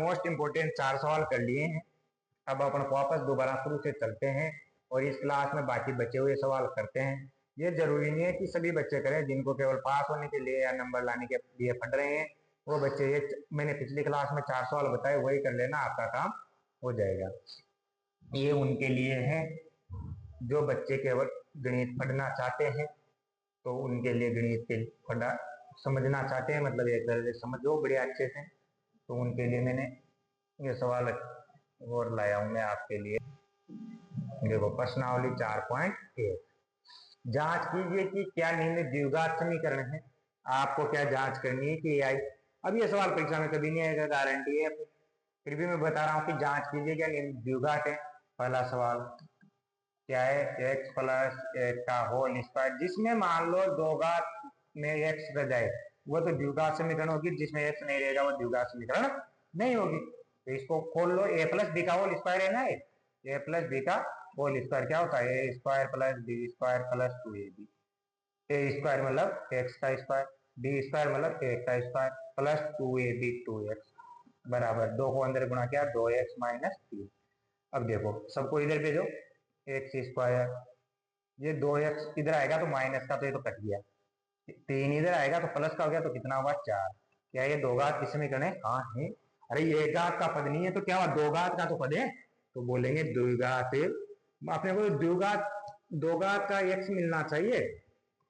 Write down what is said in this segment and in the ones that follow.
Most important 4 सवाल कर लिए हैं। अब अपन वापस दोबारा शुरू से चलते हैं और इस क्लास में बाकी बचे हुए सवाल करते हैं। ये जरूरी नहीं है कि सभी बच्चे करें, जिनको केवल पास होने के लिए या नंबर लाने के लिए पढ़ रहे हैं वो बच्चे, ये मैंने पिछली क्लास में 4 सवाल बताए वही कर लेना, आपका काम हो जाएगा। ये उनके लिए है जो बच्चे केवल गणित पढ़ना चाहते हैं, तो उनके लिए गणित के पढ़ना समझना चाहते हैं, मतलब एक तरह से समझो बड़े अच्छे से, तो उनके लिए मैंने ये सवाल और लाया हूं मैं आपके लिए। देखो प्रश्नावली 4.1, जांच कीजिए कि क्या निम्न द्विघात समीकरण है। आपको क्या जांच करनी है कि आई। अब ये सवाल परीक्षा में कभी नहीं आएगा, गारंटी है, फिर भी मैं बता रहा हूं कि जांच कीजिए क्या निम्न द्विघात है। पहला सवाल क्या है, x प्लस एक का होल स्क्वायर, जिसमें मान लो दो घात में x रह जाए वो तो द्विघात समीकरण होगी, जिसमें x नहीं रहेगा वो द्विघात समीकरण नहीं होगी। तो इसको खोल लो, a प्लस बी का होल स्क्वायर है ना, a प्लस बी का होल स्क्वायर क्या होता है, a square plus B square plus 2ab। a square मतलब x का स्क्वायर, b स्क्वायर मतलब a का स्क्वायर प्लस 2ab 2x बराबर 2 को अंदर गुणा किया 2x माइनस 3। अब देखो सबको इधर भेजो, एक्स स्क्वायर, ये 2x इधर आएगा तो माइनस का, तो ये तो कट गया, 3 इधर आएगा तो प्लस का हो गया, तो कितना हुआ 4। क्या ये दो घात किस समीकरण है, हाँ है। अरे एक घात का पद नहीं है तो क्या हुआ, दो घात का तो पद है, तो बोलेंगे द्विघात। अपने को द्विघात दो घात का x मिलना चाहिए,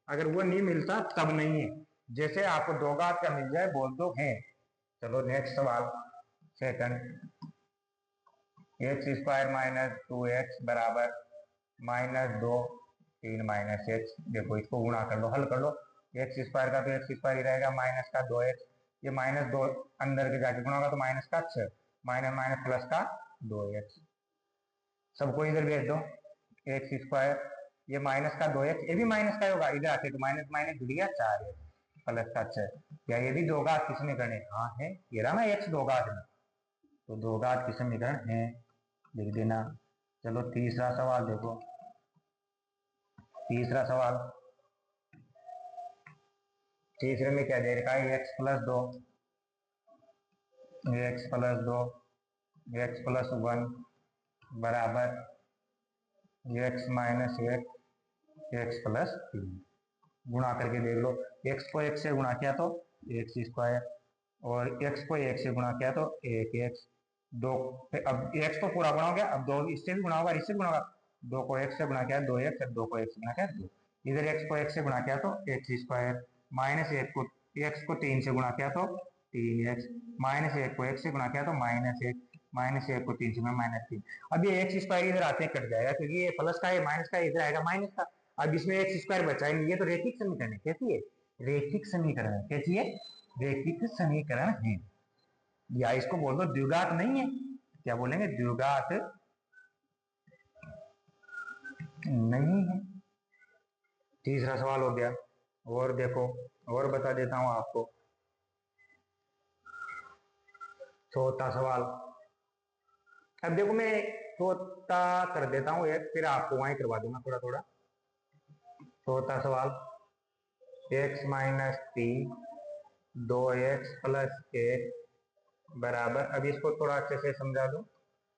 अगर वो नहीं मिलता तब नहीं है, जैसे आपको दो घात का मिल जाए बोल दो है। चलो नेक्स्ट सवाल second, x square minus 2x बराबर -2 3 माइनस एक्स। देखो इसको गुणा कर लो, हल कर लो, एक्स स्क्वायर का तो एक्स स्क्वायर ही रहेगा, माइनस का 2x, ये -2 अंदर के जाके गुणा होगा तो माइनस का 6, माइनस माइनस प्लस का 2x। सबको इधर भेज दो, एक्स स्क्वायर ये माइनस का 2x, ये भी माइनस का होगा, इधर आके तो माइनस माइनस जुड़ गया 4x प्लस का 6। क्या ये भी दो घात किसमें करने, हाँ है, ये रहा ना एक्स दो घात में, तो दो घात की समीकरण है, लिख देना। चलो तीसरा सवाल देखो, तीसरा सवाल, तीसरे में क्या दे रखा है, x plus 2, x plus 2, x plus 1 बराबर एक्स माइनस एक्स प्लस 3। गुणा करके देख लो, एक्स को एक से गुणा किया तो एक्स स्क्वायर, और एक्स को एक से गुणा किया तो एक एक्स, दो, अब एक्स तो पूरा गुणा हो गया, अब दो इससे भी गुणा होगा, इससे भी गुणा होगा, दो को एक से गुणा किया 2x, अब दो को एक से गुणा किया 2, इधर एक्स को एक से गुणा किया तो एक्स स्क्वायर, माइनस एक को एक्स को 3 से गुणा किया तो 3x, माइनस एक को एक से गुणा किया तो -1, माइनस एक को 3 से -3। अब ये एक्स स्क्वायर इधर आते हैं कट जाएगा, क्योंकि ये प्लस का है माइनस का, इधर आएगा माइनस का। अब इसमें एक्स स्क्वायर बचा ही नहीं, ये तो रेखिक समीकरण है, कैसी है, रेखिक समीकरण है, कैसी है, रेखिक समीकरण है, या इसको बोल दो द्विघात नहीं है, क्या बोलेंगे, द्विघात नहीं है। तीसरा सवाल हो गया, और देखो और बता देता हूं आपको, चौथा सवाल। अब देखो मैं चौथा कर देता हूं एक, फिर आपको वहीं करवा दूंगा थोड़ा थोड़ा। चौथा सवाल, एक्स माइनस 3 2x प्लस 1 बराबर, अब इसको थोड़ा अच्छे से समझा दो।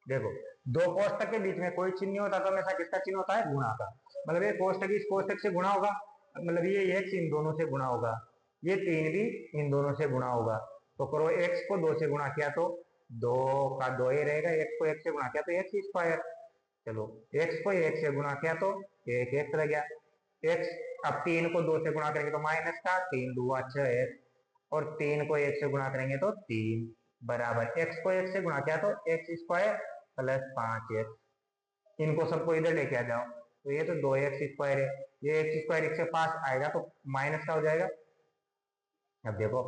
देखो दो कोष्टक के बीच में कोई चिन्ह नहीं होता तो हमेशा किसका चिन्ह होता है, गुणा का, मतलब ये कोष्टक इस कोष्टक से गुणा होगा, मतलब ये x इन दोनों से गुणा होगा, ये 3 भी इन दोनों से गुणा होगा, तो करो x को 2 से गुणा किया तो 2 का 2 ही रहेगा, x को 1 से गुणा किया तो एक्स स्क्वायर। चलो x को 1 से गुणा किया तो एक एक्स रह गया, x, अब 3 को 2 से गुणा करेंगे तो माइनस का 3 दूआ 6x, और 3 को 1 से गुणा करेंगे तो 3 बराबर x को 1 से गुणा किया तो एक्स स्क्वायर प्लस 5x। इनको सबको इधर लेके आ जाओ, तो ये तो 2x स्क्वायर है, ये एक्स स्क्वायर एक से पास आएगा तो माइनस का हो जाएगा। अब देखो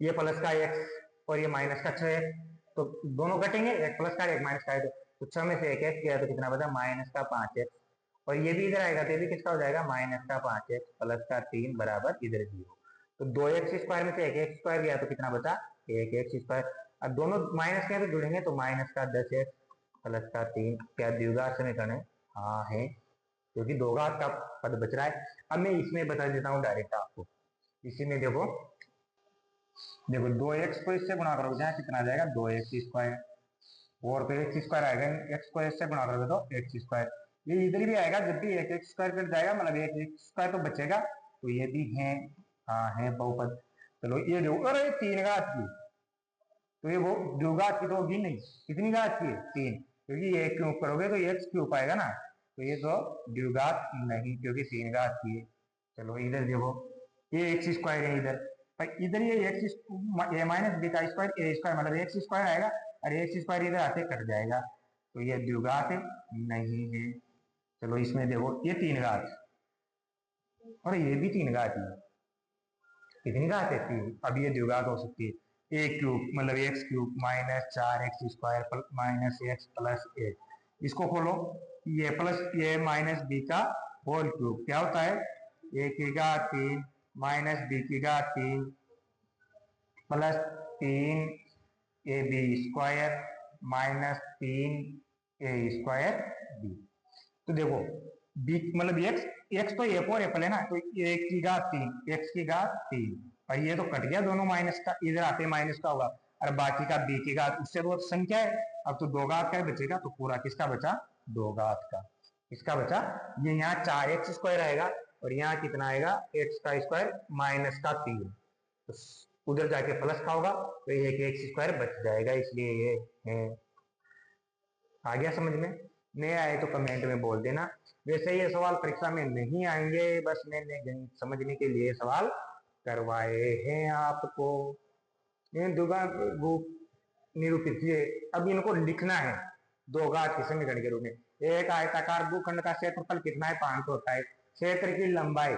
ये प्लस का x और ये माइनस का 6x, तो दोनों कटेंगे, एक प्लस का एक माइनस का है, तो 6 में से एक x गया तो कितना बचा, माइनस का 5x, और ये भी इधर आएगा तो ये भी किसका हो जाएगा, माइनस का 5x प्लस का 3 बराबर इधर 0। तो 2x स्क्वायर में से एक एक्स स्क्वायर गया तो कितना बचा, एक एक्स स्क्वायर। अब दोनों माइनस के तो जुड़ेंगे तो माइनस का 10x प्लस का 3। क्या द्विघात समीकरण है, हाँ है, क्योंकि दो घात का पद बच रहा है। अब मैं इसमें बता देता हूँ डायरेक्ट आपको, इसी में देखो देखो 2x को इससे गुणा करोगे जहाँ कितना आ जाएगा 2x², और तो x² आएगा, x को इससे गुणा करोगे तो x²। ये इधर भी आएगा, जब भी एक x² कट जाएगा मतलब एक x² तो बचेगा, तो ये भी है, हाँ है बहुपद। चलो ये देखो, अरे 3 घात की, तो ये वो द्विघात की तो होगी नहीं, कितनी घात की है 3, क्योंकि ये क्यूब करोगे तो x³ आएगा ना, तो ये तो द्विघात नहीं क्योंकि 3 घात की है। चलो इधर देखो, ये x² है इधर, पर इधर ये x a माइनस b का स्क्वायर a² मतलब x² आएगा, और x² इधर आते कट जाएगा, तो ये द्विघात नहीं है। चलो इसमें देखो ये 3 घात और ये भी 3 घात है, कितनी घात है 3, अब ये द्विघात हो सकती है a³ मतलब x³ minus 4x² minus x plus a, इसको खोलो, ये प्लस ये माइनस b का होल क्यूब क्या होता है, a की घात 3 माइनस b की घात 3 plus 3ab² minus 3a² b। तो देखो b मतलब x तो एक और एप्पल है ना, तो a की घात 3 x की घात 3, और ये तो कट गया दोनों माइनस का, इधर आते माइनस का होगा, और बाकी का b की घात उससे तो संख्या है, अब तो 2 घात का बचेगा, तो पूरा किसका बचा 2 घात का, किसका बचा, ये यहाँ 4x² आएगा और यहाँ कितना आएगा x² माइनस का 3, तो उधर जाके प्लस का होगा, तो एक x² बच जाएगा, इसलिए ये है। आ गया समझ में, नहीं आए तो कमेंट में बोल देना। वैसे ये सवाल परीक्षा में नहीं आएंगे, बस मैंने गणित समझने के लिए सवाल करवाए हैं आपको। निरूपित ये अब इनको लिखना है 2 घात के समीकरण के रूप में। एक आयताकार भूखंड का क्षेत्रफल कितना है 528, क्षेत्र की लंबाई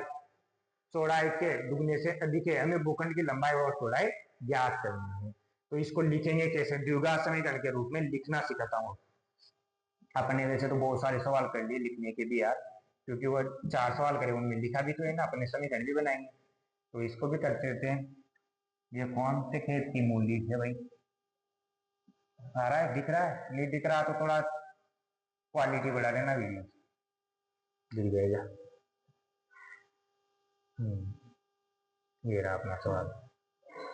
चौड़ाई के दुगने से अधिक है, हमें भूखंड की लंबाई और चौड़ाई ज्ञात करनी है, तो इसको लिखेंगे कैसे, द्विघात समीकरण के रूप में लिखना सिखाता हूँ। अपने वैसे तो बहुत सारे सवाल कर लिए लिखने के भी यार, क्योंकि वो 4 सवाल करे उनमें लिखा भी तो है ना, अपने समीकरण भी बनाएंगे, तो इसको भी करते रहते हैं। ये कौन से खेत की मूली है भाई, आ रहा है दिख रहा है, नहीं दिख रहा तो थोड़ा क्वालिटी बढ़ा लेना वीडियो, दिख जाएगा। ये रहा अपना सवाल,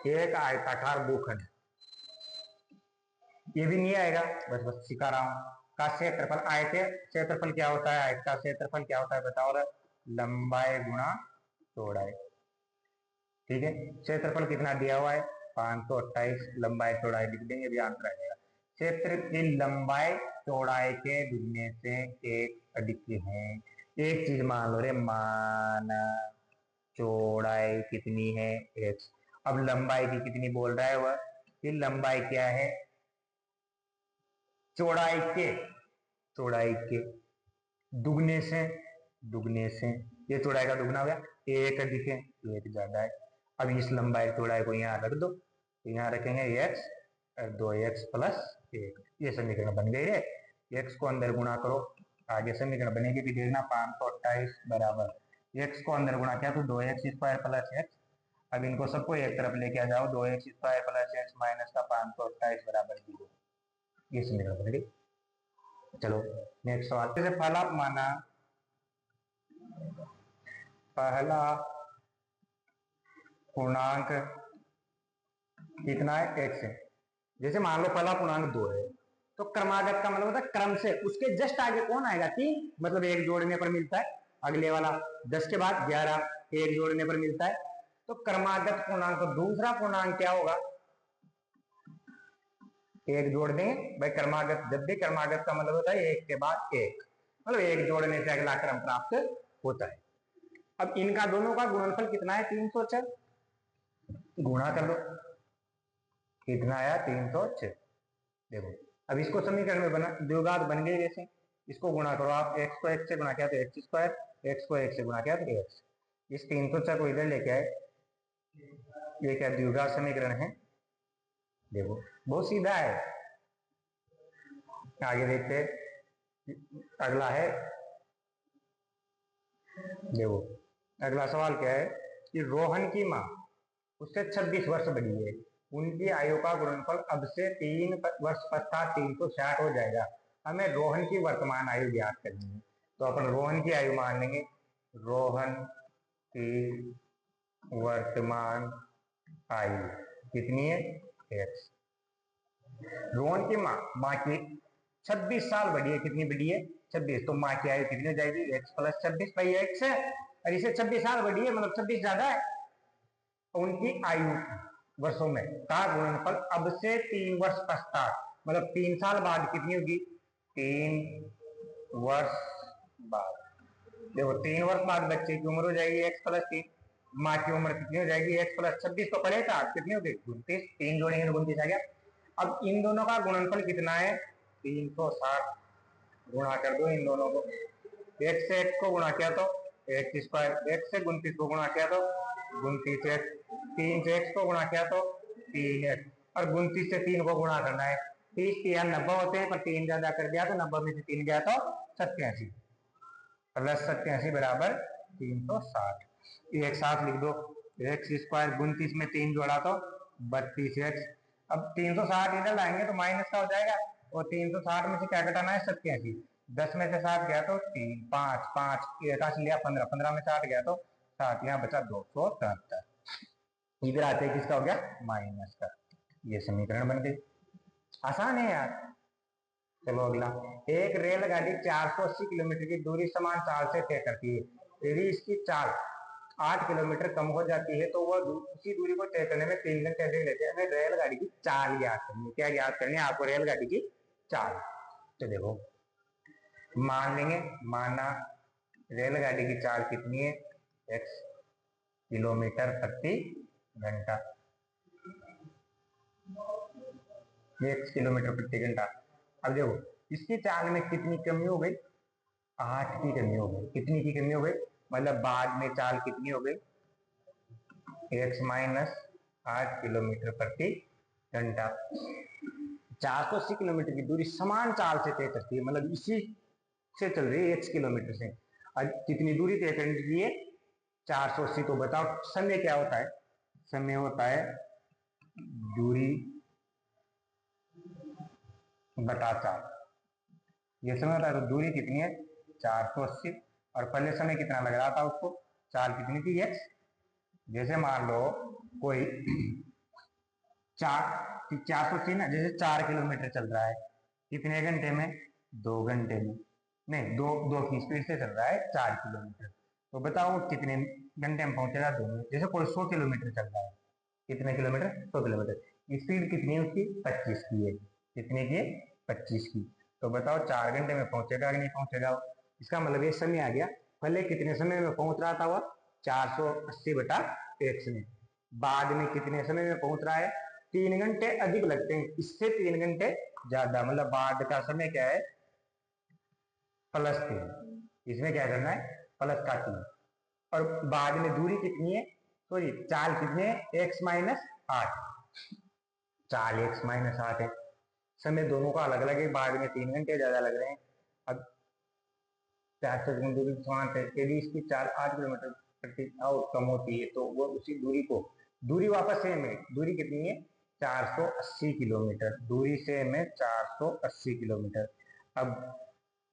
एक आयताकार भूखंड, ये भी नहीं आएगा, बस बस सिखा रहा हूँ, का क्षेत्रफल, आयत क्षेत्रफल क्या होता है, आयत का क्षेत्रफल क्या होता है बताओ, लंबाई गुणा चौड़ाई, ठीक है। क्षेत्रफल कितना दिया हुआ है 528, लंबाई चौड़ाई लिख देंगे भी आंसर आ जाएगा। क्षेत्र की लंबाई चौड़ाई के दुगने से एक अधिक है, एक चीज मान लो रे, मान चौड़ाई कितनी है x, अब लंबाई की कितनी बोल रहा है वह, कि लंबाई क्या है चौड़ाई के दुगने से ये चौड़ाई का दुगना हो गया, एक अधिक है एक ज्यादा है। अब इस लंबाई चौड़ाई को यहाँ रख दो, तो यहाँ रखेंगे x और 2x प्लस 1, ये समीकरण बन गई है। x को अंदर गुणा करो, आगे समीकरण बनेगी भी देखना, 528 बराबर x को अंदर गुणा किया तो 2x² प्लस x, अब इनको सबको एक तरफ लेके आ जाओ, 2x² प्लस x माइनस का 528 बराबर 0, ये समीकरण बन गई। चलो नेक्स्ट सवाल, जैसे पहला पूर्णांक कितना है x है, जैसे मान लो पहला पूर्णांक 2 है, तो क्रमागत का मतलब होता है क्रम से, उसके जस्ट आगे कौन आएगा 3, मतलब एक जोड़ने पर मिलता है, अगले वाला 10 के बाद 11 एक जोड़ने पर मिलता है, तो क्रमागत पूर्णांक, तो दूसरा पूर्णांक क्या होगा, एक जोड़ देंगे भाई, क्रमागत जब भी क्रमागत का मतलब होता है एक के बाद एक, मतलब एक जोड़ने से अगला क्रम प्राप्त होता है। अब इनका दोनों का गुणनफल कितना है 306, गुणा कर दो, कितना आया 306। देखो अब इसको समीकरण में बना, द्विघात बन गई, जैसे इसको गुणा करो आप, x को x से गुणा किया तो x², x को 1 से गुणा किया तो x, इस 306 को इधर लेके आए, ये क्या द्विघात समीकरण है, देखो बहुत सीधा है। आगे देखते, अगला है, देखो अगला सवाल क्या है कि रोहन की माँ उससे 26 वर्ष बड़ी है, उनकी आयु का गुणनफल अब से 3 वर्ष पश्चात 360 हो जाएगा, हमें रोहन की वर्तमान आयु ज्ञात करनी है, तो अपन रोहन की आयु मान लेंगे, रोहन की वर्तमान आयु कितनी है एक्स। रोहन की माँ की 26 साल बड़ी है, कितनी बड़ी है 26, तो माँ की आयु कितनी हो जाएगी एक्स प्लस 26 भाई एक्स है, और इसे 26 साल बड़ी है मतलब 26 ज्यादा है, तो उनकी आयु वर्षों में का गुणनफल अब से 3 वर्ष पश्चात मतलब 3 साल बाद कितनी होगी 3 वर्ष बाद। देखो 3 वर्ष बाद बच्चे की उम्र हो जाएगी एक्स प्लस 3, माँ की उम्र कितनी हो जाएगी एक्स प्लस 26, तो पढ़े था कितनी हो गई 29, 3 जोड़ेंगे 29 आ गया। अब इन दोनों का गुणनफल कितना है 360, गुणा कर दो इन दोनों को, एक्स से एक्स को गुणा किया तो एक्स स्क्वायर, एक्स से 29 को गुणा किया तो 29 एक्स, 3 से एक्स को गुणा किया तो 3 एक्स, और 29 से 3 को गुणा करना है, 30 3 90 होते हैं, पर 3 ज्यादा कर दिया तो 90 में से 3 गया तो 87, प्लस 87 बराबर 360, एक साथ लिख दो, एक्स स्क्वायर 29 में 3 जोड़ा तो 32 एक्स। अब 360 इधर लाएंगे तो माइनस का हो जाएगा, और 360 में से क्या घटाना है 87, 10 में से 7 गया तो 3 5 5 लिया 15, 15 में 7 गया तो 7, यहाँ बचा 273, इधर आते किसका हो गया माइनस का, ये समीकरण बन गई। आसान है यार। चलो अगला, एक रेलगाड़ी 480 किलोमीटर की दूरी समान चाल से तय करती है, यदि इसकी चाल 8 किलोमीटर कम हो जाती है तो वह उसी दूरी को तय करने में 3 घंटे अधिक लेते हैं। हमें रेलगाड़ी की चाल याद करनी है, क्या याद करनी है आपको रेलगाड़ी की चाल। तो देखो मान लेंगे, माना रेलगाड़ी की चाल कितनी है x किलोमीटर प्रति घंटा, x किलोमीटर प्रति घंटा। अब देखो इसकी चाल में कितनी कमी हो गई 8 की कमी हो गई, कितनी की कमी हो गई मतलब बाद में चाल कितनी हो गई x माइनस 8 किलोमीटर प्रति घंटा। 480 किलोमीटर की दूरी समान चाल से तय करती है, मतलब इसी से चल रही है x किलोमीटर से, और कितनी दूरी तय करने के लिए 480, तो बताओ समय क्या होता है, समय होता है दूरी बटा 4, ये समय होता है, तो दूरी कितनी है 480, और पहले समय कितना लग रहा था उसको, चाल कितनी थी x, जैसे मान लो कोई 480 ना, जैसे 4 किलोमीटर चल रहा है कितने घंटे में 2 घंटे में, नहीं दो की स्पीड से चल रहा है 4 किलोमीटर, तो बताओ कितने घंटे में पहुंचेगा 2 में। जैसे कोई 100 किलोमीटर चल रहा है, कितने किलोमीटर 100 किलोमीटर, स्पीड कितनी है उसकी 25 की है, कितने की 25 की, तो बताओ 4 घंटे में पहुंचेगा कि नहीं पहुंचेगा। इसका मतलब ये समय आ गया, पहले कितने समय में पहुंच रहा था वह 480 बटा x में, बाद में कितने समय में पहुंच रहा है 3 घंटे अधिक लगते हैं, इससे 3 घंटे ज्यादा, मतलब बाद का समय क्या है प्लस 3, इसमें क्या करना है प्लस का 3, और बाद में दूरी कितनी है सॉरी चाल कितनी है x माइनस 8, चाल x माइनस 8 है, समय दोनों का अलग अलग है, बाद में 3 घंटे ज्यादा लग रहे हैं। अब 4 से गुण दूरी समान है, यदि इसकी चाल 8 किलोमीटर प्रति और कम होती है तो वो उसी दूरी को, दूरी वापस सेम है, दूरी कितनी है 480 किलोमीटर, दूरी सेम है 480 किलोमीटर। अब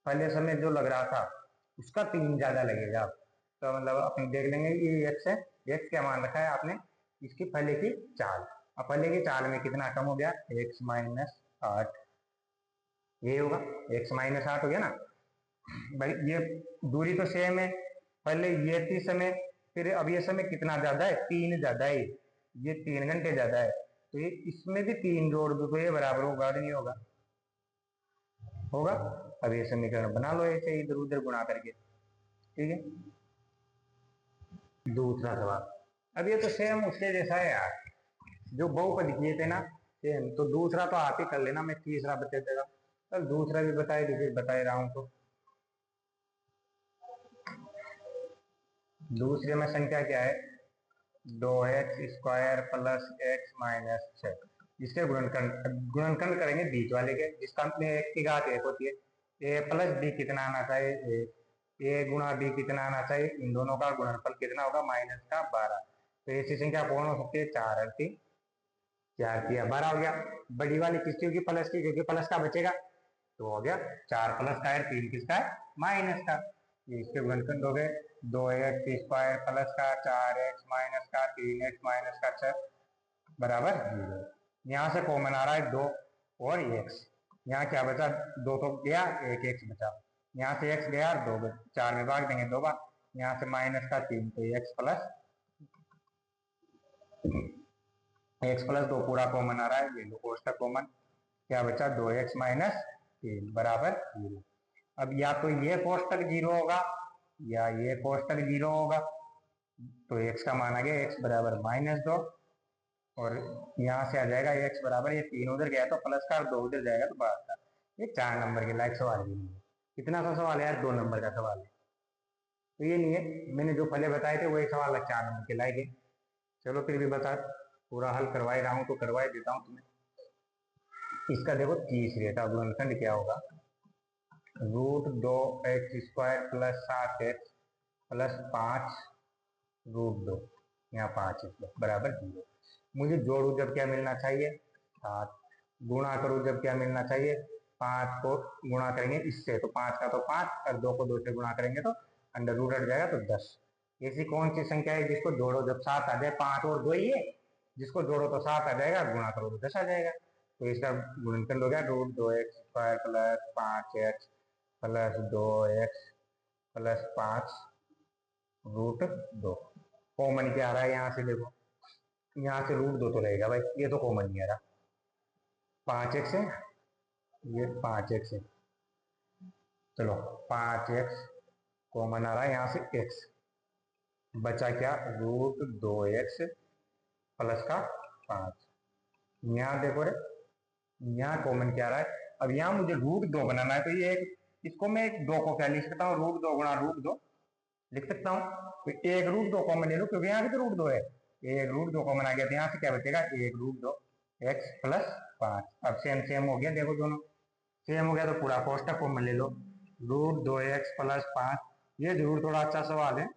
पहले समय जो लग रहा था उसका 3 ज्यादा लगेगा, तो मतलब अपन देख लेंगे ये x है, x क्या मान रखा है आपने इसकी पहले की चाल, अब पहले की चाल में कितना कम हो गया x माइनस 8, ये होगा x माइनस 8 हो गया ना भाई, ये दूरी तो सेम है, पहले ये थी समय, फिर अब ये समय कितना ज्यादा है 3 ज्यादा है, ये 3 घंटे ज्यादा है, तो ये इसमें भी 3 जोड़ दो तो ये बराबर होगा नहीं होगा, होगा। अब ये समीकरण बना लो ऐसे इधर उधर गुणा करके, ठीक है। दूसरा सवाल, अब ये तो सेम उसके जैसा है यार, जो बहुपद किए थे ना सेम, तो दूसरा तो आप ही कर लेना, मैं तीसरा बता देगा, चल दूसरा भी बताए दीजिए, बता रहा हूं तो दूसरे में संख्या क्या है 2x square plus x minus 6, इसके गुणनखंड करेंगे बीच वाले के, जिसका में x की घात 1 होती है, a प्लस बी कितना आना चाहिए a गुणा b कितना आना चाहिए, इन दोनों का गुणनफल कितना होगा माइनस का 12, तो ऐसी संख्या पूर्ण हो सकती है 4 अर्थी 4 किया 12 हो गया, बड़ी वाली किसकी होगी प्लस की, क्योंकि प्लस का बचेगा, तो हो गया 4 प्लस का है 3 किसका है माइनस का, ये इसके गुणनखंड हो गए 2x स्क्वायर प्लस का 4x माइनस का 3x माइनस का 6, बराबर 0। यहाँ से कॉमन आ रहा है 2 और x। यहाँ क्या बचा, 2 तो गया, एक x बचा। यहाँ से x गया, 2 4 में भाग देंगे 2 बार। यहाँ से माइनस का 3 तो x प्लस 2 पूरा कॉमन आ रहा है, ये लो कोष्टक कॉमन। क्या बचा, 2x माइनस 3 बराबर 0। अब या तो ये कोष्टक 0 होगा या ये कोष्टक 0 होगा। तो x का मान आ गया x बराबर -2 और यहाँ से आ जाएगा x बराबर, ये 3 उधर गया तो प्लस का, 2 उधर जाएगा तो बाहर का। ये 4 नंबर के लायक सवाल भी नहीं है। कितना सा सवाल है यार, 2 नंबर का सवाल है। तो ये नहीं है, मैंने जो पहले बताए थे वही सवाल 4 नंबर के लायक है। चलो फिर भी बता, पूरा हल करवा रहा हूँ तो करवा देता हूँ तुम्हें। इसका देखो तीसरे का गुणनखंड क्या होगा, √2x² प्लस 7x प्लस 5 √2, यहाँ 5 बराबर 0। मुझे जोड़ू जब क्या मिलना चाहिए, 7। गुणा करूँ जब क्या मिलना चाहिए, 5 को गुणा करेंगे इससे तो 5 का तो 5 और 2 को 2 से गुणा करेंगे तो अंडर रूट हट जाएगा तो 10। ऐसी कौन सी संख्या है जिसको जोड़ो जब 7 आ जाए, 5 और 2 ही है, जिसको जोड़ो तो 7 आ जाएगा, गुणा करो तो 10 आ जाएगा। तो इसका गुणनखंड हो गया √2x² plus 5x plus 2x plus 5 √2। Common क्या आ रहा है यहाँ से, देखो यहाँ से √2 तो रहेगा भाई, ये तो कॉमन नहीं आ रहा। 5x है, ये 5x है, चलो 5x कॉमन आ रहा है, यहाँ से x बचा क्या, √2x प्लस का 5। यहाँ देखो रे, यहाँ कॉमन क्या आ रहा है। अब यहाँ मुझे √2 बनाना है, तो ये इसको मैं 2 को क्या लिख सकता हूँ, √2 गुणा √2 लिख सकता हूँ। तो एक √2 कॉमन ले लो, क्योंकि यहाँ भी तो √2 है। एक √2 कॉमन आ गया तो यहाँ से क्या बचेगा, एक √2 x प्लस 5। अब सेम सेम हो गया, देखो दोनों सेम हो गया तो पूरा कोष्टक कॉमन ले लो, √2x प्लस 5। ये जरूर थोड़ा अच्छा सवाल है,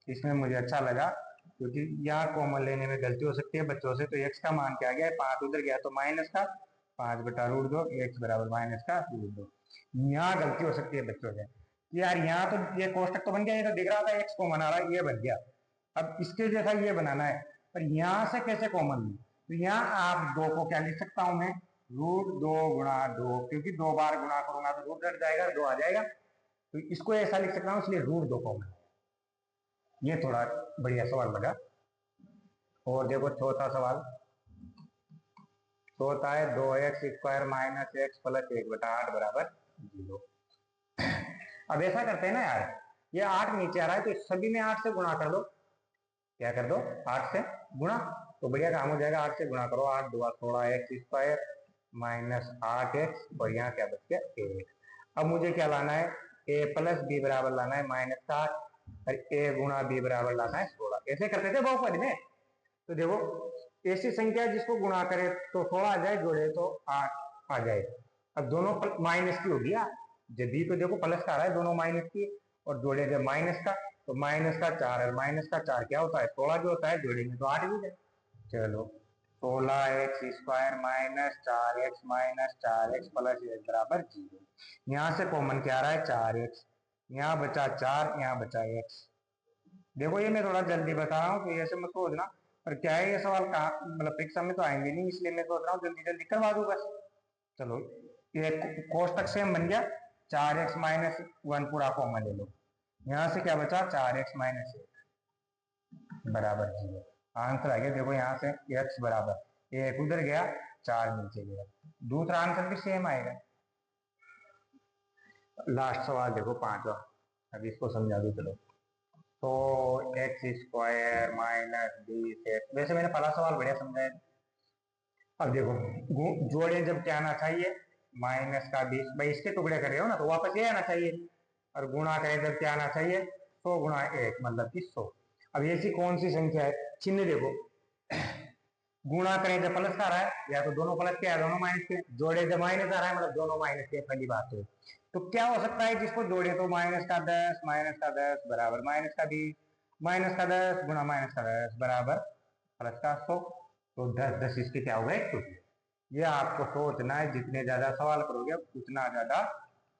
इसमें मुझे अच्छा लगा, क्योंकि यहाँ कॉमन लेने में गलती हो सकती है बच्चों से। तो x का मान क्या गया, 5 उधर गया तो माइनस का 5 बटा √2, x बराबर माइनस का √2। यहाँ गलती हो सकती है बच्चों से कि यार यहाँ तो ये कोष्टक तो बन गया, ये तो दिख रहा था x कॉमन आ रहा है, ये बन गया। अब इसके जैसा ये बनाना है, पर यहाँ से कैसे कॉमन लूं। तो यहाँ आप 2 को क्या लिख सकता हूं मैं, √2 गुणा 2, क्योंकि 2 बार गुणा करूंगा तो रूट हट जाएगा, 2 आ जाएगा। तो इसको ऐसा लिख सकता हूँ, इसलिए √2 कॉमन। ये थोड़ा बढ़िया सवाल लगा। और देखो चौथा सवाल, चौथा है 2x² माइनस x प्लस 1/8 बराबर 0। अब ऐसा करते हैं ना यार, ये 8 नीचे आ रहा है तो सभी में 8 से गुणा कर दो। क्या कर दो, 8 से गुणा, तो बढ़िया काम हो जाएगा। 8 से गुणा करो, 8 2 16x² माइनस 8x और यहाँ क्या बच गया 1। अब मुझे क्या लाना है, a प्लस b बराबर लाना है -8 और a गुणा b बराबर लाना है 16। ऐसे करते थे बहुपद में। तो देखो ऐसी संख्या जिसको गुणा करे तो 16 आ जाए, जोड़े तो 8 आ जाए। अब दोनों माइनस की होगी यार, जब भी तो देखो प्लस का आ रहा है, दोनों माइनस की, और जोड़े थे माइनस का, तो माइनस का 4 और माइनस का 4 क्या होता है, 16 जो होता है, जोड़ेंगे तो 8 भी है। चलो 16x² minus 4x minus 4x plus 1 बराबर 0। यहाँ से कॉमन क्या आ रहा है, 4x, यहाँ बचा 4, यहाँ बचा x। देखो ये मैं थोड़ा जल्दी बता रहा हूँ, तो ऐसे मत सोचना, पर क्या है ये सवाल कहाँ, मतलब परीक्षा में तो आएंगे नहीं, इसलिए मैं सोच रहा हूँ जल्दी जल्दी करवा दूँ बस। चलो ये कोष्टक सेम बन गया, 4x माइनस 1 पूरा कॉमन ले लो। यहाँ से क्या बचा, 4x माइनस 1 बराबर 0। आंसर आ गया, देखो यहाँ से x बराबर 1 उधर गया, 4 नीचे गया, दूसरा आंसर भी सेम आएगा। लास्ट सवाल देखो 5वां, अब इसको समझा दो। चलो तो x² माइनस 20x, वैसे मैंने पहला सवाल बढ़िया समझाया। अब देखो जोड़े जब क्या आना चाहिए, -20, भाई इसके टुकड़े कर रहे हो ना तो वापस ये आना चाहिए, और गुणा करें जब क्या आना चाहिए, 100 गुणा 1 मतलब कि 100। अब ऐसी कौन सी संख्या है, चिन्ह देखो, गुणा करें जब प्लस आ रहा है, या तो दोनों प्लस के या दोनों माइनस के, जोड़े जब माइनस आ रहा है मतलब दोनों माइनस के, पहली बात है। तो क्या हो सकता है जिसको जोड़े तो -10 बराबर -20, -10 गुणा -10 बराबर +100। तो 10 10 इसके क्या हो गए, 100। ये आपको सोचना है, जितने ज्यादा सवाल करोगे उतना ज्यादा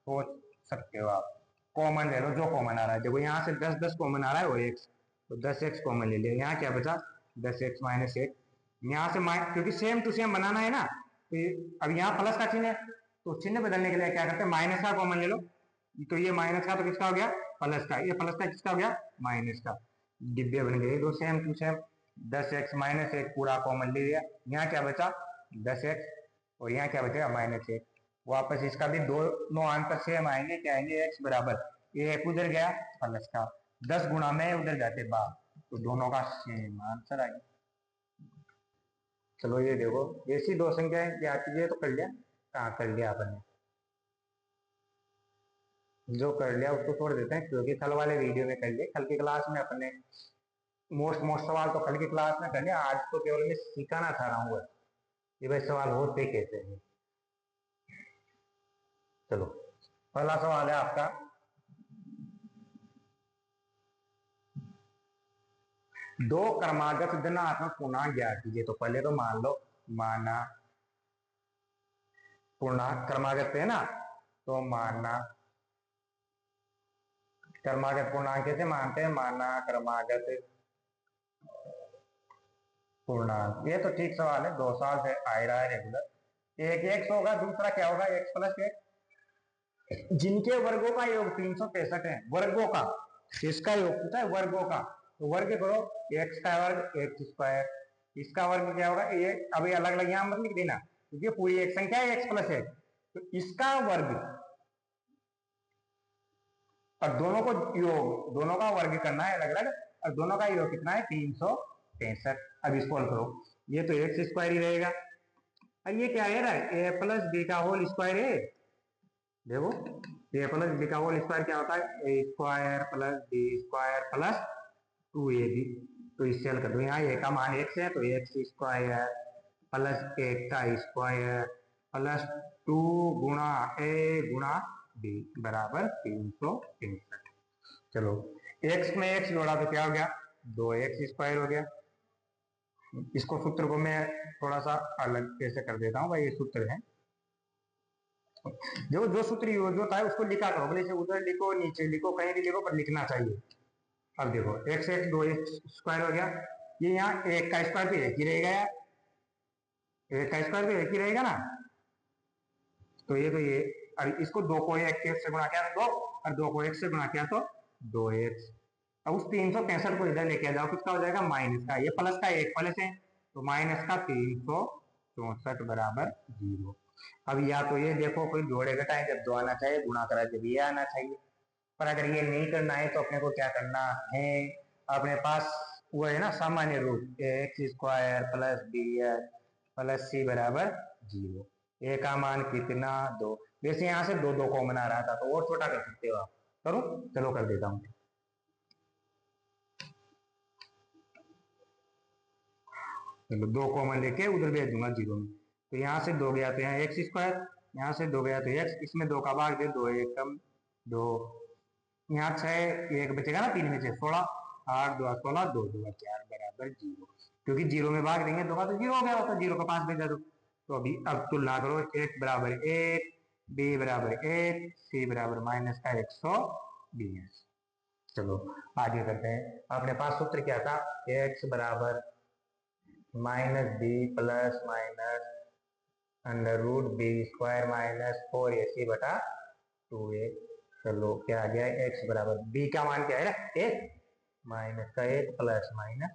सोच सकते हो आप। कॉमन ले लो, जो कॉमन आ रहा है, देखो यहाँ से 10 10 कॉमन आ रहा है, वो x, तो 10x कॉमन ले लिया। यहाँ क्या बचा, 10x माइनस 1, यहाँ से क्योंकि सेम टू सेम बनाना है ना, तो अब यहाँ प्लस का चिन्ह है, तो चिन्ह बदलने के लिए क्या करते हैं, माइनस का कॉमन ले लो। तो ये माइनस का तो किसका हो गया, प्लस का, ये प्लस का किसका हो गया, माइनस का। डिब्बे बन गए दो same to same. 10x minus एक पूरा कॉमन ले लिया, यहाँ क्या बचा 10x, और यहाँ क्या बचेगा -1। वापस इसका भी दोनों आंसर सेम आएंगे, क्या आएंगे, x बराबर, ये एक उधर गया प्लस का, 10 गुणा में उधर जाते 12, तो दोनों का सेम आंसर आ गया। चलो ये देखो, ऐसी दो संख्याएं याद कीजिए, तो कर लिया, कहाँ कर लिया आपने, जो कर लिया उसको छोड़ देते हैं, क्योंकि कल वाले वीडियो में कर लिए, कल की क्लास में अपने मोस्ट सवाल तो कल की क्लास में कर लिया, आज तो केवल मैं सिखाना चाह रहा हूँ ये भाई सवाल होते कैसे हैं। चलो पहला सवाल है आपका, दो क्रमागत धनात्मक पूर्णांक ज्ञात कीजिए। तो पहले तो मान लो, माना पूर्णांक क्रमागत है ना, तो माना क्रमागत पूर्णांक कैसे मानते हैं, माना क्रमागत पूर्णांक, ये तो ठीक सवाल है, 2 साल से आ रहा है रेगुलर। एक x होगा, दूसरा क्या होगा, x प्लस एक, जिनके वर्गों का योग 363 है, वर्गों का, किसका योग पूछा है, वर्गों का, तो वर्ग करो, x का वर्ग x स्क्वायर, इसका वर्ग क्या होगा, ये अभी अलग अलग यहां मत लिख देना, क्योंकि पूरी एक संख्या है x प्लस एक, तो इसका वर्ग, और दोनों को योग, दोनों का वर्ग करना है अलग अलग, और दोनों का योग कितना है 363। अब इसको हल करो, ये तो एक्स स्क्वायर ही रहेगा, और ये क्या है, ए प्लस बी का होल स्क्वायर है। देखो ए प्लस बी का होल स्क्वायर क्या होता है, A square plus B square plus 2ab, तो इससे हल कर दो, यहाँ ए का मान एक्स है, तो एक्स स्क्वायर प्लस एक का स्क्वायर प्लस 2 गुणा ए गुणा बी बराबर 363। चलो x में x जोड़ा तो क्या हो गया, 2x स्क्वायर हो गया। इसको सूत्र को मैं थोड़ा सा अलग कैसे कर देता हूँ भाई, ये सूत्र है, जो सूत्र यूज होता है उसको लिखा करो, भले से उधर लिखो नीचे लिखो कहीं भी लिखो, पर लिखना चाहिए। अब देखो x एक 2x स्क्वायर हो गया, ये यहाँ एक का स्क्वायर तो एक ही रहेगा यार, एक का स्क्वायर तो एक ही रहेगा ना, तो ये और इसको 2 को एक से गुणा किया तो 2, और 2 को 1 से गुणा किया तो 2x। अब उस 363 को इधर लेके जाओ, किसका हो जाएगा, माइनस का, ये प्लस का एक प्लस है, तो माइनस का 364 बराबर 0। अब या तो ये देखो कोई जोड़े घटाए जब 2 आना चाहिए, गुणा करा जब ये आना चाहिए, पर अगर ये नहीं करना है तो अपने को क्या करना है, अपने पास वो है ना सामान्य रूप, X square plus B plus C बराबर 0। ए का मान कितना, 2, वैसे यहां से 2 2 कॉमन आ रहा था, तो और छोटा कर सकते हो आप, करो, चलो कर देता हूं, चलो 2 कॉमन लेके उधर भेज दूंगा 0 में, तो यहाँ से 2 गया तो यहाँ एक्स स्क्वायर, यहाँ से 2 गया तो एक्स, इसमें 2 का भाग दे, 2 एक कम 2, यहाँ 6 एक बचेगा ना, 3 में 6 16, 8 2 16, 2 2 4 बराबर 0, क्योंकि 0 में भाग देंगे 2 का तो 0 हो गया, तो 0 का 5 भेजा दो। तो अभी अब तुलना करो, एक बराबर 1, बी बराबर 1, सी बराबर माइनस का 120। चलो आगे करते हैं, अपने पास सूत्र क्या था, एक्स बराबर minus B plus minus under root B square minus 4ac बटा 2a। चलो क्या आ गया, एक्स बराबर बी का मान क्या है ना, एक, माइनस का एक प्लस माइनस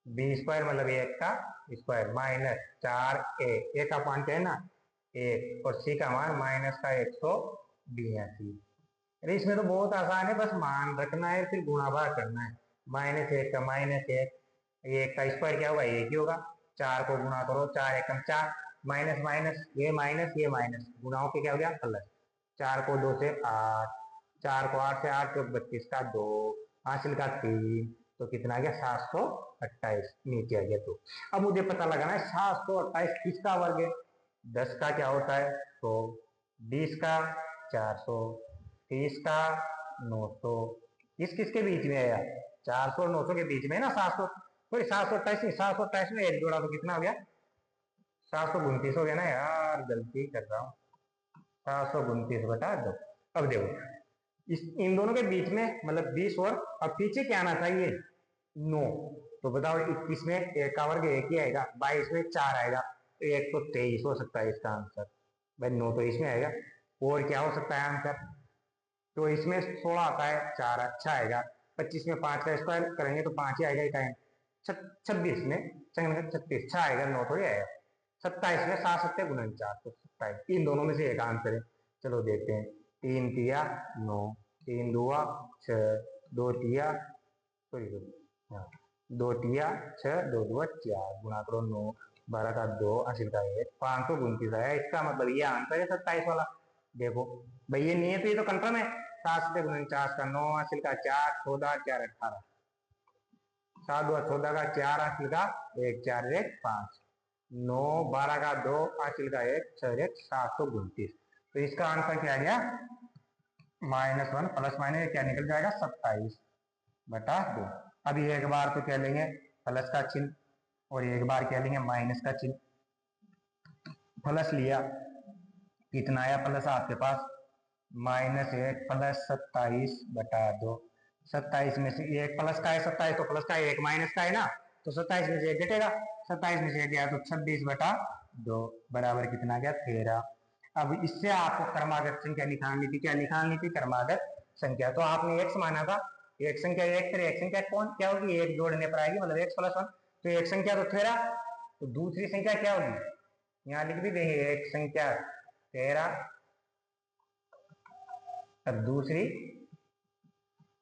बी स्क्वायर मतलब एक का स्क्वायर माइनस 4a का मान क्या है ना, एक, और सी का मान माइनस का 182। अरे इसमें तो बहुत आसान है, बस मान रखना है फिर गुणा भाग करना है, -1 का -1, ये एक का स्क्वायर क्या होगा, एक ही होगा, 4 को गुणा करो, 4 एकम 4, माइनस माइनस ये माइनस गुणा होके क्या हो गया प्लस, 4 को 2 से 8, 4 को 8 से 8 तो 32 का 2, हासिल का 3, तो कितना आ गया 728, नीचे आ गया 2। अब मुझे पता लगाना है 728 किसका वर्ग है, 10 का क्या होता है 100, 20 का 400, 30 का 900, किस किसके बीच में है यार, 400 और 900 के बीच में है ना, 700, सॉरी 728 नहीं, 728 में एक जोड़ा तो कितना हो गया, 729 हो गया ना यार, गलती कर रहा हूँ, 729 बटा 2। अब देखो इस इन दोनों के बीच में मतलब 20, और अब पीछे क्या आना चाहिए 9, तो बताओ 21 में एक का वर्ग एक ही आएगा, 22 में 4 आएगा, तो एक तो 23 हो सकता है इसका आंसर। भाई 9 तो इसमें आएगा, और क्या हो सकता है आंसर? तो इसमें 16 आता है, 4 अच्छा आएगा। 25 में 5 का स्क्वायर करेंगे तो 5 ही आएगा टाइम। 26 में 36 6 आएगा, 9 थोड़ी आएगा। 27 में 7 7 गुना 4 तो 27, इन दोनों में से एक आंसर है। चलो देखते हैं, 3 तिया 9, 3 दुआ 6, 2 तिया सॉरी 2 तिया 6, 2 दुआ 4, गुणा करो 9, 12 का 2, 80 का 1, 529 आया। इसका मतलब ये आंसर है 27 वाला। देखो भाई ये नहीं है तो ये तो कंफर्म है। 7 से 49 का 9, 80 का 4, 14 4 18, 7 2 14 का 4, 80 का 1, 4 1 5, 9 12 का 2, 80 का 1, 6 1 729। तो इसका आंसर क्या आ गया? -1 प्लस माइनस क्या निकल जाएगा? 27/2। अभी एक बार तो कह लेंगे प्लस का चिन्ह और एक बार कह लेंगे माइनस का चिन्ह। प्लस लिया, कितना आया प्लस आपके पास? -1 प्लस 27/2। 27 में से एक प्लस का है, 27 तो प्लस का है, एक माइनस का है ना, तो 27 में से एक घटेगा। 27 में से एक गया तो 26/2 बराबर कितना गया? 13। अब इससे आपको क्रमागत संख्या निकालनी थी। क्या निकालनी थी? क्रमागत संख्या। तो आपने x माना था, एक संख्या एक फिर एक संख्या कौन क्या होगी? एक जोड़ने पर आएगी, मतलब x + 1। तो एक संख्या तो 13, तो दूसरी संख्या क्या होगी? यहाँ लिख भी देंगे, एक संख्या 13, अब दूसरी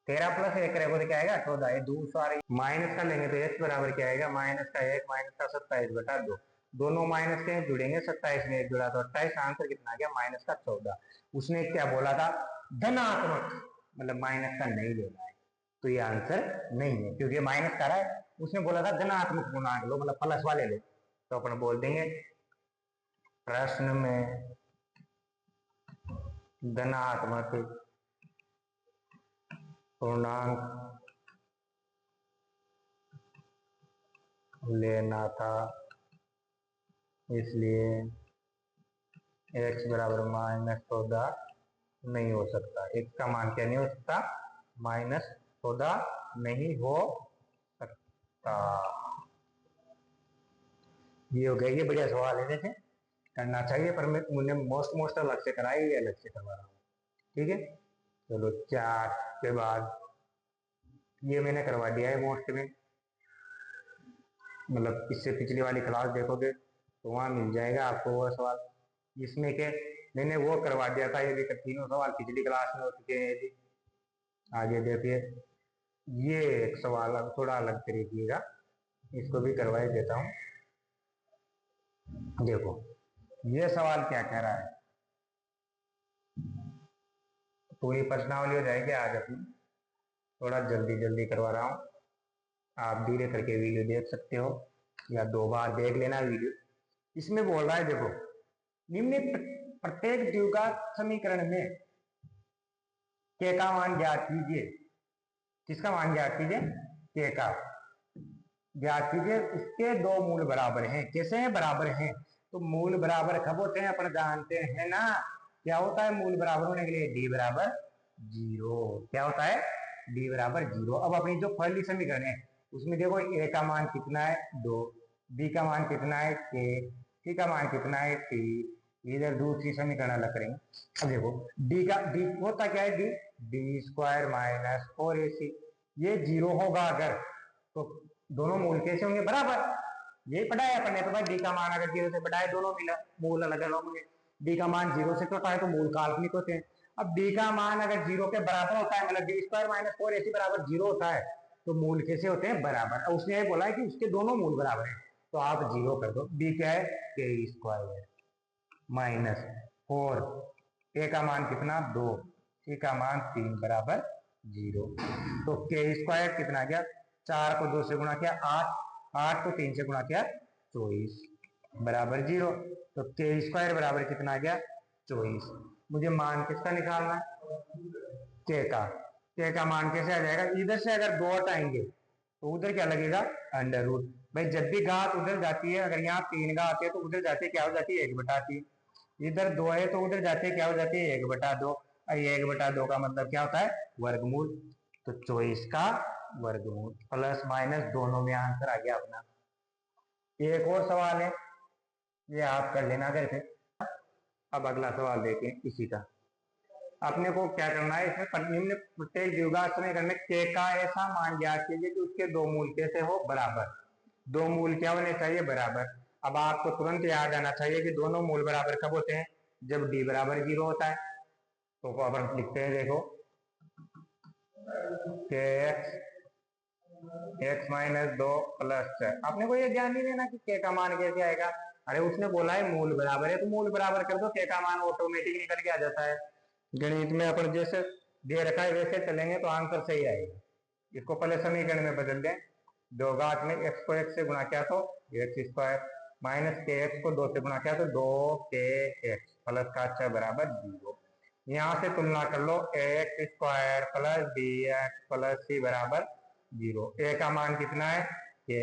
13 + 1 करेंगे तो क्या आएगा? 14। ये दूसरा माइनस का लेंगे तो x बराबर क्या आएगा? -1 -27/2। दोनों माइनस के जुड़ेंगे, 27 में 1 जुड़ा तो 28। आंसर कितना आ गया? -14। उसने क्या बोला था? धनात्मक, मतलब माइनस का नहीं लेना है, तो ये आंसर नहीं है क्योंकि माइनस का रहा है। उसने बोला था धनात्मक गुणांक लो, मतलब प्लस वाले ले, तो अपन बोल देंगे प्रश्न में धनात्मक पूर्णांक लेना था, इसलिए x बराबर -14 नहीं हो सकता। x का मान क्या नहीं हो सकता? -14 नहीं हो सकता। ये हो गया, ये बढ़िया सवाल है, जैसे करना चाहिए पर मुझे मोस्ट अलग से कराया, ये अलग से करवा रहा हूँ। ठीक है, चलो 4 के बाद ये मैंने करवा दिया है मोस्ट में, मतलब इससे पिछली वाली क्लास देखोगे तो वहां मिल जाएगा आपको वो सवाल। इसमें के मैंने वो करवा दिया था, ये देखकर तीनों सवाल पिछली क्लास में हो चुके हैं। यदि आगे देखिए, ये एक सवाल अब थोड़ा अलग से देखिएगा, इसको भी करवा देता हूँ। देखो ये सवाल क्या कह रहा है, पूरी प्रश्नावली हो जाएगी आज अपनी, थोड़ा जल्दी जल्दी करवा रहा हूँ, आप धीरे करके वीडियो देख सकते हो या 2 बार देख लेना वीडियो। इसमें बोल रहा है, देखो निम्न प्रत्येक द्विघात समीकरण में k का मान ज्ञात कीजिए। किसका मान ज्ञात कीजिए? k का ज्ञात कीजिए। इसके 2 मूल बराबर हैं। कैसे हैं? बराबर हैं। तो मूल बराबर कब होते हैं? अपन जानते हैं ना, क्या होता है मूल बराबर होने के लिए? d बराबर 0। क्या होता है? d बराबर 0। अब अपनी जो पहली समीकरण है उसमें देखो a का मान कितना है? 2, b का मान कितना है? k, c का मान कितना है? t। इधर दूसरी समीकरण अलग करेंगे। अब देखो d होता क्या है? d² - 4ac। ये 0 होगा अगर, तो दोनों मूल कैसे होंगे? बराबर। यही पढ़ा है अपन ने तो भाई, डी का मान अगर 0 से बड़ा है, दोनों मूल अलग अलग होंगे। डी का मान 0 से छोटा है तो मूल काल्पनिक होते हैं। अब डी का मान अगर 0 के बराबर होता है, मतलब d² - 4ac बराबर 0 होता है, तो मूल कैसे होते हैं? बराबर। और उसने ये बोला है कि उसके दोनों मूल बराबर है, तो आप 0 कर दो। डी क्या है? k² -4, a का मान कितना? 2, c का मान 3 बराबर 0। तो k² कितना गया? 4 को 2 से गुणा किया 8, 8 को 3 से गुणा किया 24 बराबर 0। तो k² बराबर कितना गया? 24। मुझे मान किसका निकालना है? k का। k का मान कैसे आ जाएगा? इधर से अगर 2 हटाएंगे तो उधर क्या लगेगा? Under root. भाई जब भी घात उधर जाती है, अगर यहाँ 3 घात है तो उधर जाते क्या हो जाती है? 1/3। इधर 2 है तो उधर जाते क्या हो जाती है? 1/2। और ये 1/2 का मतलब क्या होता है? वर्गमूल। तो 24 का वर्गमूल प्लस माइनस दोनों में आंसर आ गया अपना। एक और सवाल है, ये आप कर लेना करके। अब अगला सवाल देखें इसी का। अपने को क्या करना है, इसमें निम्न प्रत्येक द्विघात समीकरण में k का ऐसा मान ज्ञात कीजिए कि उसके दो मूल कैसे हो बराबर। दो मूल क्या होने चाहिए बराबर। अब आपको तुरंत याद आना चाहिए कि दोनों मूल बराबर कब होते हैं, जब d बराबर 0 होता है। तो अपन लिखते हैं, देखो x माइनस 2 प्लस 6। अपने को ये ध्यान नहीं देना कि k का मान कैसे आएगा। अरे उसने बोला है मूल बराबर है तो मूल बराबर कर दो, k का मान ऑटोमेटिक निकल के आ जाता है। गणित में अपन जैसे दे रखा है वैसे चलेंगे तो आंसर सही आएगा। इसको पहले समीकरण में बदल दें। दो घात में x को x से गुणा किया तो x स्क्वायर, माइनस के एक्स को 2 से गुणा किया तो 2kx प्लस का 6 बराबर 0। यहाँ से तुलना कर लो, X square plus B X plus C बराबर 0। ए का मान कितना है के,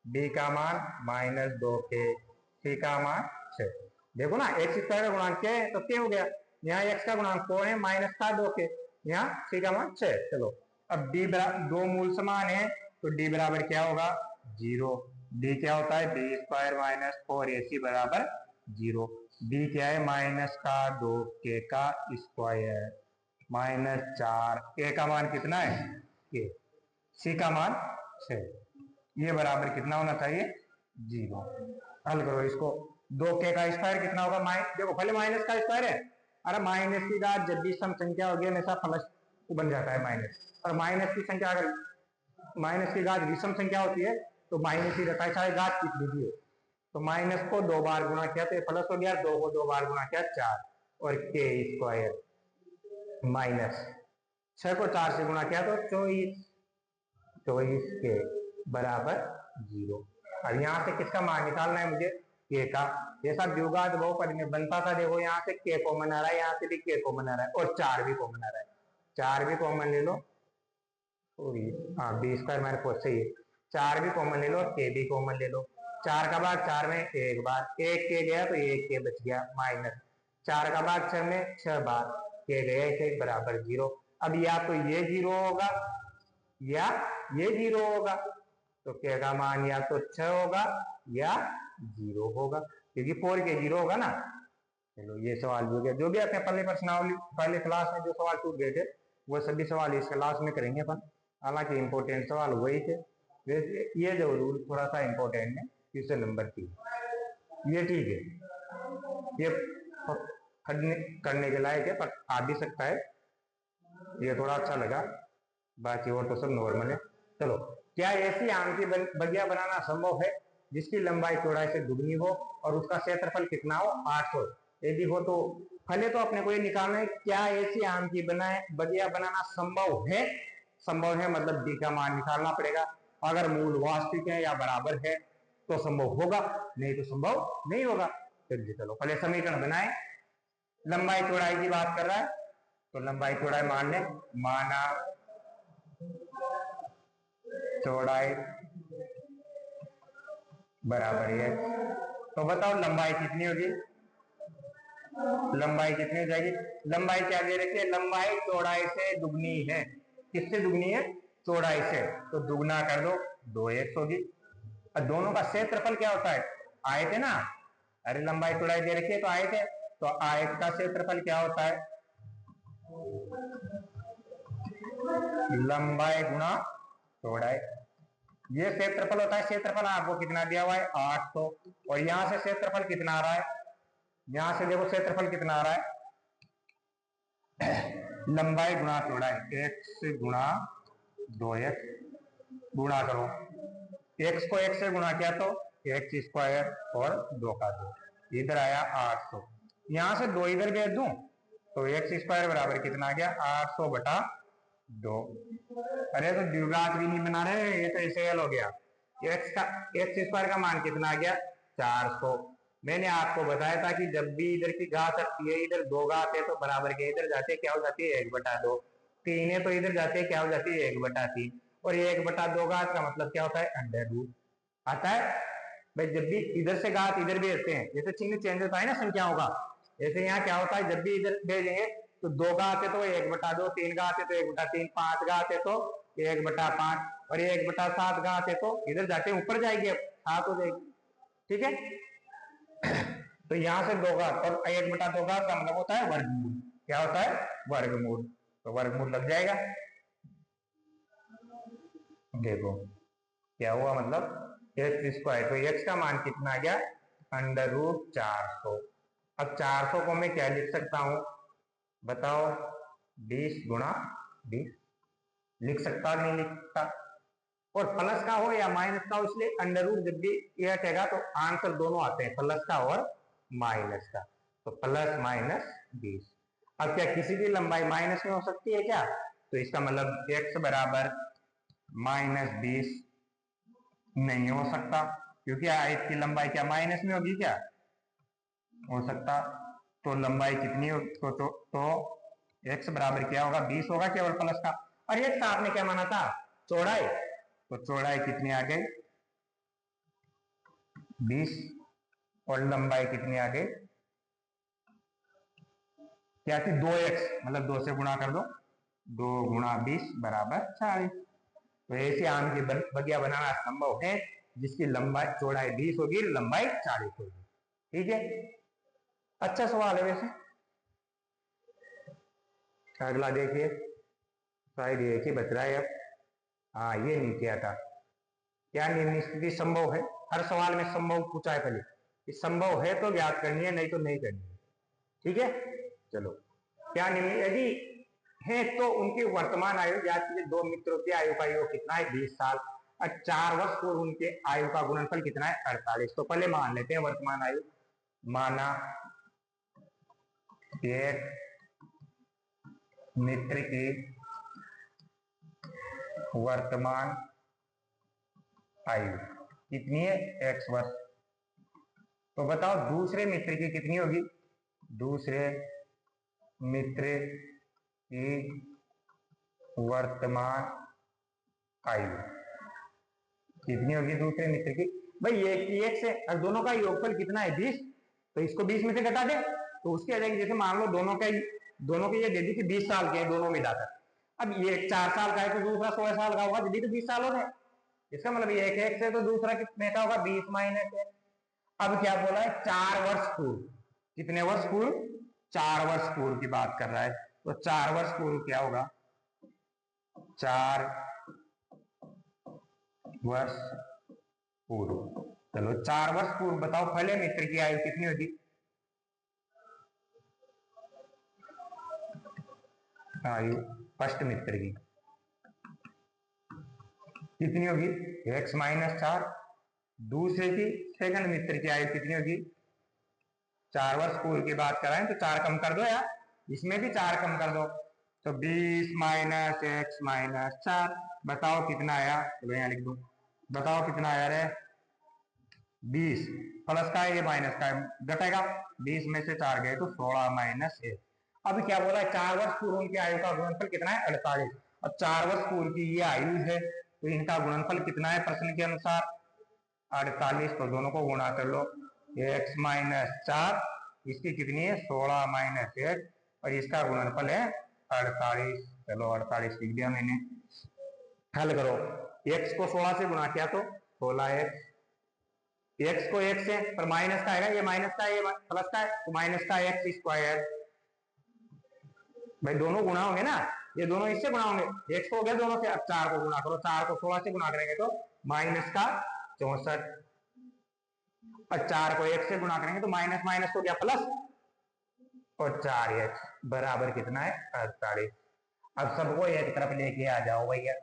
बी का मान माइनस 2k, सी का मान 6। देखो ना एक्स स्क्वायर का गुणांक क्या है तो क्या हो गया, यहाँ x का गुणांक 4 है माइनस का 2k, यहाँ सी का मान 6। चलो अब d बराबर, दो मूल समान है तो d बराबर क्या होगा 0। d क्या होता है बी स्क्वायर माइनस 4ac बराबर 0। d क्या है माइनस का 2k का स्क्वायर माइनस 4, k का मान कितना है k, c का मान 6। ये बराबर कितना होना चाहिए 0। हल करो इसको। 2k का स्क्वायर कितना होगा, देखो पहले माइनस का स्क्वायर है। अरे माइनस की घात जब भी सम संख्या होगी हमेशा प्लस बन जाता है माइनस, और माइनस की संख्या अगर माइनस की घात विषम संख्या होती है तो माइनस ही रहता है चाहे घात कितनी भी हो। तो माइनस को 2 बार गुणा किया तो प्लस हो गया, 2 को 2 बार गुणा किया 4, और के स्क्वायर माइनस 6 को 4 से गुणा किया तो 24 के बराबर 0। अब यहाँ से किसका मान निकालना है मुझे, के का। जैसा द्विघात बहुपद में बनता था, देखो यहाँ से के कॉमन आ रहा है, यहाँ से भी के कॉमन आ रहा है, और 4 भी कॉमन आ रहा है। 4 भी कॉमन ले लो, हाँ बी स्क्वायर माइनस 4 सही है। 4 भी कॉमन ले लो और के भी कॉमन ले लो। 4 का भाग 4 में एक बार, एक के गया तो एक के बच गया, माइनस 4 का भाग 6 में 6 बार, के गया इसे बराबर 0। अब या तो ये 0 होगा या ये 0 होगा, तो के का मान या तो 6 होगा या 0 होगा, क्योंकि 4 के 0 होगा ना। चलो ये सवाल भी हो गया। जो भी अपने पहले प्रश्नावली पहले क्लास में जो सवाल छूट गए थे वो सभी सवाल इस क्लास में करेंगे अपन। हालांकि इंपॉर्टेंट सवाल वही थे, ये जरूर थोड़ा सा इंपॉर्टेंट है, तीसरे नंबर की ये ठीक है, ये करने के लायक है पर आ भी सकता है, ये थोड़ा अच्छा लगा, बाकी और तो सब नॉर्मल है। चलो, क्या ऐसी आम की बगिया बनाना संभव है जिसकी लंबाई चौड़ाई से दुगनी हो और उसका क्षेत्रफल कितना हो 800। यदि हो तो पहले तो अपने को ये निकालना है क्या ऐसी आम की बगिया बनाना संभव है। संभव है मतलब डी का मान निकालना पड़ेगा। अगर मूल वास्तविक है या बराबर है तो संभव होगा, नहीं तो संभव नहीं होगा। चलिए चलो पहले समीकरण बनाए। लंबाई चौड़ाई की बात कर रहा है तो लंबाई चौड़ाई मान ले, माना चौड़ाई बराबर है, तो बताओ लंबाई कितनी होगी, लंबाई कितनी हो जाएगी। लंबाई क्या दे रखी है, लंबाई चौड़ाई से दुगनी है। किससे दुगनी है, चौड़ाई से, तो दुगना कर दो 2x होगी। और दोनों का क्षेत्रफल क्या होता है, आयत है ना। अरे लंबाई चौड़ाई दे रखी है तो आयत है, तो आयत का क्षेत्रफल क्या होता है, लंबाई गुणा चौड़ाई। ये क्षेत्रफल होता है। क्षेत्रफल आपको कितना दिया हुआ है 800, और यहां से क्षेत्रफल कितना आ रहा है, यहां से देखो क्षेत्रफल कितना आ रहा है, लंबाई गुणा चौड़ाई x गुणा 2x, गुणा करो x को x से गुणा किया तो x स्क्वायर और 2 का 2, इधर आया 800। यहां से 2 इधर भेज दूं तो x स्क्वायर बराबर कितना आ गया 800 बटा 2। अरे तो द्विघात भी नहीं बना रहे, ये तो ऐसे हो गया। x स्क्वायर का मान कितना आ गया 400। मैंने आपको बताया था कि जब भी इधर की घात आती है, इधर 2 घात है तो बराबर के इधर जाते क्या हो जाती है 1/2, 3 है तो इधर जाते क्या हो जाती है 1/3, और ये 1/2 घात का मतलब क्या होता है अंडर रूट आता है। भाई जब भी इधर से घात इधर भेजते हैं, जैसे चिन्ह चेंज होता है ना संख्याओं का, जैसे यहाँ क्या होता है जब भी इधर भेजेंगे तो 2 घात है तो 1/2, 3 घात है तो 1/3, 5 घात है तो 1/5 और ये 1/7 कहाँ से, तो इधर जाके ऊपर जाएगी, अब 7 हो जाएगी। ठीक है, तो यहाँ से 2 घात और 1/2 घात का मतलब होता है वर्गमूल। क्या होता है, वर्गमूल। तो वर्गमूल लग जाएगा। देखो क्या हुआ, मतलब x², तो x का मान कितना आ गया, √400। अब 400 को मैं क्या लिख सकता हूं, बताओ, 20 गुणा 20 लिख सकता नहीं लिख सकता, और प्लस का हो या माइनस का हो, इसलिए अंडर जब भी यह कहेगा तो आंसर दोनों आते हैं, प्लस का और माइनस का। तो प्लस माइनस 20। अब क्या किसी की लंबाई माइनस में हो सकती है क्या, तो इसका मतलब x बराबर -20 नहीं हो सकता, क्योंकि आयत की लंबाई क्या माइनस में होगी क्या, हो सकता। तो लंबाई कितनी हो, तो x बराबर क्या होगा, 20 होगा केवल प्लस का। और x आपने क्या माना था, चौड़ाई, तो चौड़ाई कितनी आ गई 20, और लंबाई कितनी आ गई, क्या थी 2x, मतलब 2 से गुणा कर दो, 2 गुणा 20 बराबर 40। तो ऐसे आम की बगिया बनाना संभव है जिसकी लंबाई चौड़ाई 20 होगी, लंबाई 40 होगी। ठीक है, अच्छा सवाल है वैसे। अगला देखिए, शायद ये कि बच रहा है अब। हाँ, ये नहीं किया था, क्या निम्न स्थिति संभव है, हर सवाल में संभव पूछा है पहले, कि संभव है तो ज्ञात करनी है, नहीं तो नहीं करनी है। ठीक है, चलो, क्या निम्न, यदि है तो उनकी वर्तमान आयु ज्ञात कीजिए। 2 मित्रों की आयु का योग कितना है, 20 साल, और 4 वर्ष पूर्व उनके आयु का गुणनफल कितना है, 48। तो पहले मान लेते हैं वर्तमान आयु, माना एक मित्र की वर्तमान आयु कितनी है, x वर्ष। तो बताओ दूसरे मित्र की कितनी होगी, दूसरे मित्र की वर्तमान आयु कितनी होगी, दूसरे मित्र की, भाई एक की x है और दोनों का योगफल कितना है 20, तो इसको 20 में से घटा दे तो उसकी आ जाएगी। जैसे मान लो दोनों के ये दे दी कि 20 साल के हैं दोनों मिलाकर, अब ये 4 साल का है तो दूसरा 16 साल का होगा, जब तो 20 साल हो गए, इसका मतलब ये एक x है तो दूसरा कितने का होगा, 20 माइनस है। अब क्या बोला है, 4 वर्ष पूर्व, कितने वर्ष पूर्व, 4 वर्ष पूर्व की बात कर रहा है, तो 4 वर्ष पूर्व क्या होगा, 4 वर्ष पूर्व। चलो 4 वर्ष पूर्व बताओ पहले मित्र की आयु कितनी होगी, आयु फर्स्ट मित्र की कितनी होगी, x -4। दूसरे की सेकंड मित्र की आयु कितनी होगी, 4 वर्ष पूर्व की बात कर रहे हैं तो 4 कम कर दो यार, इसमें भी 4 कम कर दो, तो 20 - x -4, बताओ कितना आया, चलो यहाँ लिख दो, बताओ कितना आया रे, 20 प्लस का है, ये माइनस का है, घटेगा, 20 में से 4 गए तो 16 - 1। अब क्या बोला है, 4 वर्ष पूर्व की आयु का गुणनफल कितना है, 48। अब 4 वर्ष पूर्व की ये आयु है तो इनका गुणनफल कितना है प्रश्न के अनुसार, 48। तो दोनों को गुणा कर लो, x -4, इसकी कितनी है 16 - 1, और इसका गुणनफल है 48। चलो 48 लिख दिया मैंने, हल करो, x को 16 से गुणा किया तो 16x, x को x से, पर माइनस का है, ये माइनस का है, ये प्लस का है, तो माइनस का x²। भाई दोनों गुणा होंगे ना, ये दोनों इससे गुणा होंगे, x को हो गया दोनों से, अब 4 को गुणा करो, 4 को 16 से गुणा करेंगे तो माइनस का 64, और 4 को 1 से गुणा करेंगे तो माइनस माइनस हो गया प्लस, और 4x बराबर कितना है 48। अब सबको एक तरफ लेके आ जाओ भैया,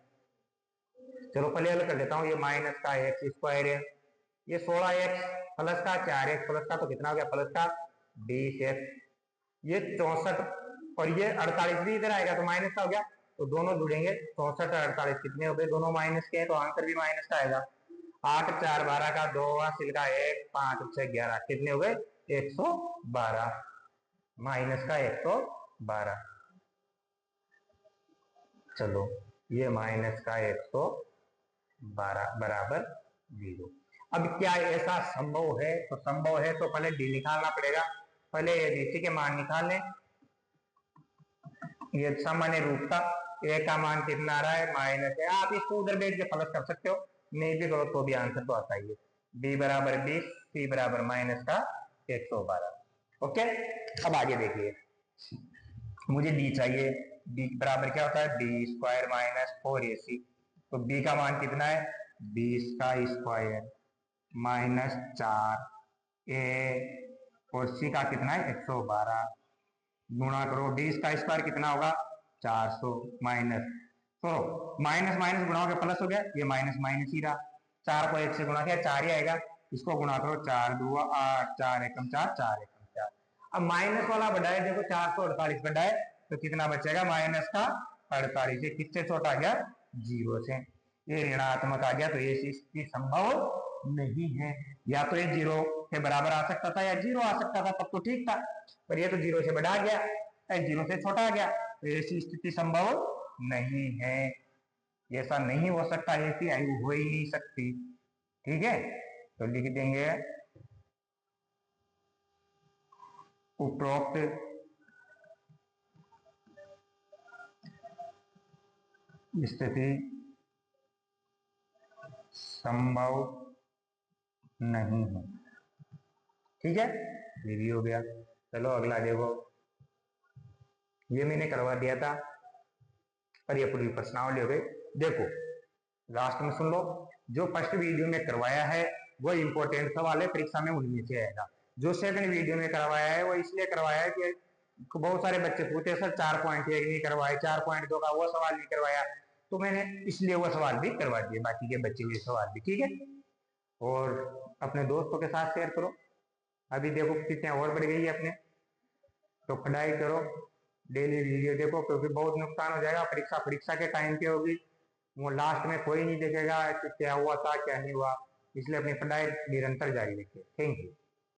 चलो पहले हल कर लेता हूँ, ये माइनस का x² है, ये 16x प्लस का 4x प्लस का तो कितना हो गया, प्लस का 20x, ये 64 और ये 48 भी इधर आएगा तो माइनस का हो गया, तो दोनों जुड़ेंगे, 64 और 48 कितने हो गए, दोनों माइनस के हैं तो आंसर भी माइनस का आएगा। 8 4 12 का 2 सिल का 1 5 6 11 कितने हो गए, 112, माइनस का 112। चलो ये माइनस का 112 बराबर 0। अब क्या ऐसा संभव है, तो संभव है तो पहले डी निकालना पड़ेगा, पहले ये डी के मान निकाल लें, ये सामान्य रूप था, ए का मान कितना आ रहा है माइनस है। आप इसको उधर बैठ के प्लस कर सकते हो, नहीं भी करो तो भी आंसर तो आता ही है। बी बराबर 20, सी बराबर माइनस का 112। ओके, अब आगे देखिए, मुझे डी चाहिए। डी बराबर क्या होता है, बी स्क्वायर माइनस 4ac। तो बी का मान कितना है, 20 का स्क्वायर माइनस 4 ए, और सी का कितना है 112, गुणा करो। 20 का स्क्वायर कितना होगा 400 माइनस, तो माइनस माइनस गुणा हो गया प्लस हो गया, ये माइनस माइनस ही रहा। 4 को 1 से गुणा किया 4 ही आएगा, इसको गुणा करो 4 दूआ 8, 4 एकम 4, 4 एकम 4। अब माइनस वाला बढ़ा है, देखो 448 बढ़ा है, तो कितना बचेगा माइनस का 48। ये किससे छोटा आ गया, 0 से। ये ऋणात्मक आ गया, तो ये चीज संभव नहीं है। या तो ये 0 के बराबर आ सकता था या 0 आ सकता था, तब तो ठीक था, पर ये तो 0 से बढ़ा गया, 0 से छोटा आ गया, तो ऐसी स्थिति संभव नहीं है। ऐसा नहीं हो सकता, ऐसी आयु हो ही नहीं सकती। ठीक है, तो लिख देंगे उपरोक्त स्थिति संभव नहीं है। ठीक है, ये भी हो गया। चलो अगला देखो, ये मैंने करवा दिया था, पर ये पूरी प्रश्नावली हो गई। देखो लास्ट में सुन लो, जो फर्स्ट वीडियो में करवाया है वो इंपॉर्टेंट सवाल है, परीक्षा में उनमें से आएगा। जो सेकंड वीडियो में करवाया है वो इसलिए करवाया है कि बहुत सारे बच्चे पूछते हैं सर 4.1 नहीं करवाए, 4.2 का वो सवाल नहीं करवाया, तो मैंने इसलिए वो सवाल भी करवा दिए, बाकी के बच्चे हुए सवाल भी। ठीक है, और अपने दोस्तों के साथ शेयर करो। अभी देखो कितने और बढ़ गई है अपने, तो पढ़ाई करो, डेली वीडियो देखो, क्योंकि बहुत नुकसान हो जाएगा। परीक्षा के टाइम पे होगी, वो लास्ट में कोई नहीं देखेगा कि क्या हुआ था क्या नहीं हुआ, इसलिए अपनी पढ़ाई निरंतर जारी रखिए। Thank you.